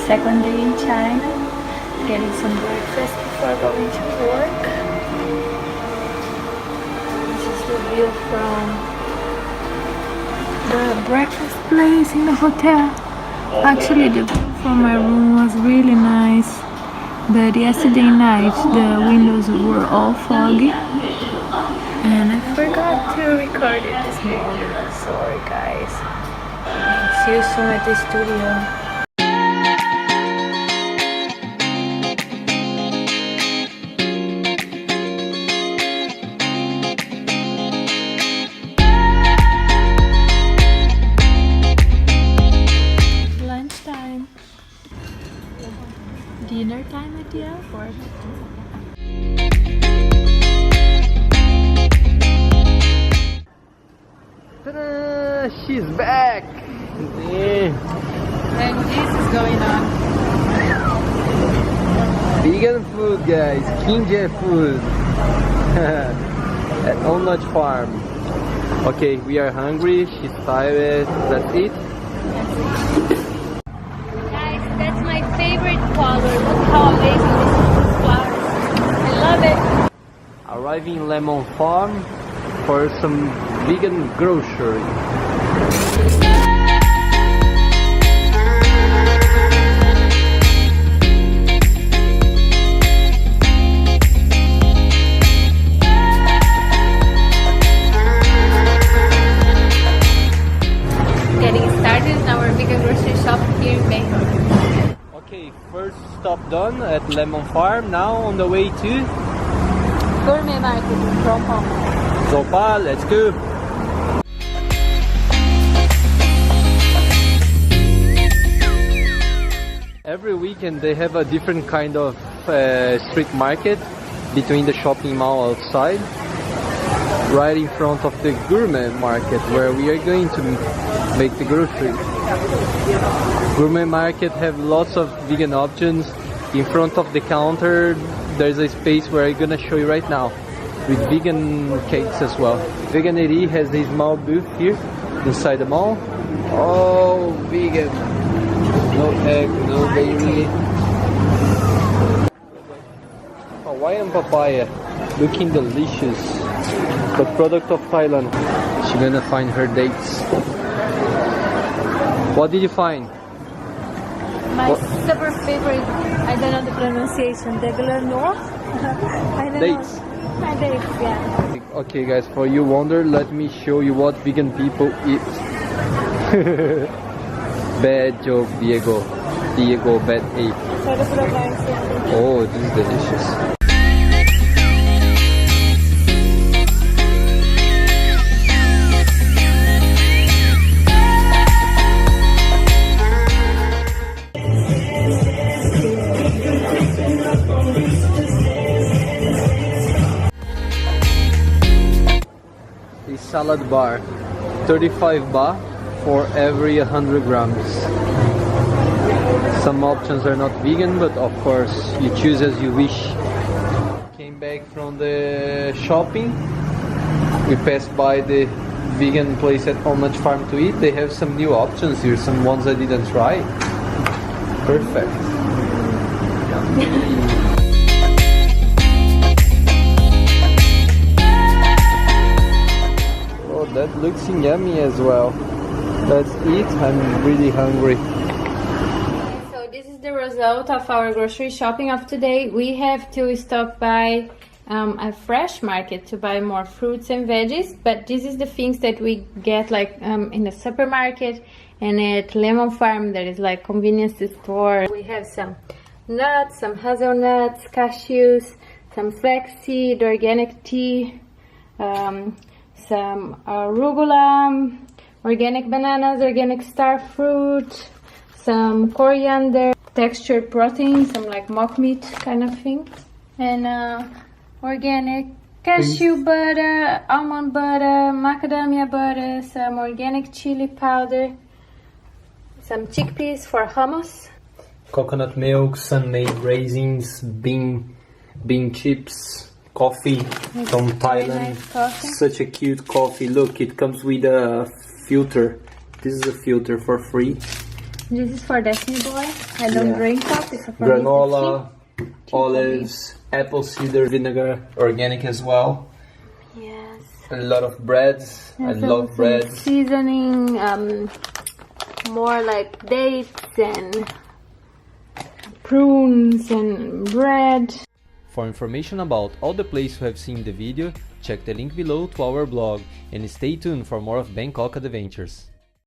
second day in China, getting some breakfast before going to work. This is the view from the breakfast place in the hotel. Actually, the view from my room was really nice, but yesterday night the windows were all foggy and I forgot to record it this morning. Sorry guys. See you soon at the studio. Lunchtime. Dinner time at the airport. Ta-da! She's back! Yeah. And this is going on. Vegan food, guys. Kinja food. At Unported farm. Okay, we are hungry. She's tired. That's it. Guys, that's my favorite flower. Look how amazing this is, these flowers. I love it. Arriving in Lemon Farm for some vegan grocery. Getting started in our vegan grocery shop here in Bangkok. Okay, first stop done at Lemon Farm. Now on the way to Gourmet market in Bangkok. Zopa. Let's go. Every weekend they have a different kind of street market between the shopping mall outside, right in front of the gourmet market where we are going to make the grocery. Gourmet market have lots of vegan options. In front of the counter there's a space where I'm gonna show you right now with vegan cakes as well. Veganery has a small booth here inside the mall. Oh, vegan. No egg, no dairy. Hawaiian papaya, looking delicious. The product of Thailand. She's gonna find her dates. What did you find? My super favorite, I don't know the pronunciation, regular Noah? I don't Dates. know. My dates, yeah. Okay guys, for you wonder, let me show you what vegan people eat. Bad joke, Diego. Diego, bad ape. Sorry for the pronunciation. Oh, this is delicious. A salad bar, 35 baht for every 100 grams. Some options are not vegan, but of course you choose as you wish. Came back from the shopping. We passed by the vegan place at Unported farm to eat. They have some new options here, some ones I didn't try. Perfect. Oh, that looks yummy as well. Let's eat. I'm really hungry. So this is the result of our grocery shopping of today. We have to stop by a fresh market to buy more fruits and veggies, but this is the things that we get like in the supermarket and at Lemon Farm. That is like convenience store. We have some nuts, some hazelnuts, cashews, some flaxseed, organic tea, some arugula, organic bananas, organic star fruit, some coriander, textured protein, some like mock meat kind of thing, and organic cashew butter, almond butter, macadamia butter, some organic chili powder, some chickpeas for hummus, Coconut milk, sun-made raisins, bean chips, coffee from Thailand. Nice coffee. Such a cute coffee. Look, it comes with a filter. This is a filter for free. This is for Destiny Boy. I don't drink coffee, so for Granola, olives, apple cider vinegar, organic as well. Yes. A lot of breads. I love bread. Seasoning, more like dates and prunes and bread. For information about all the places you have seen in the video, check the link below to our blog and stay tuned for more of Bangkok adventures.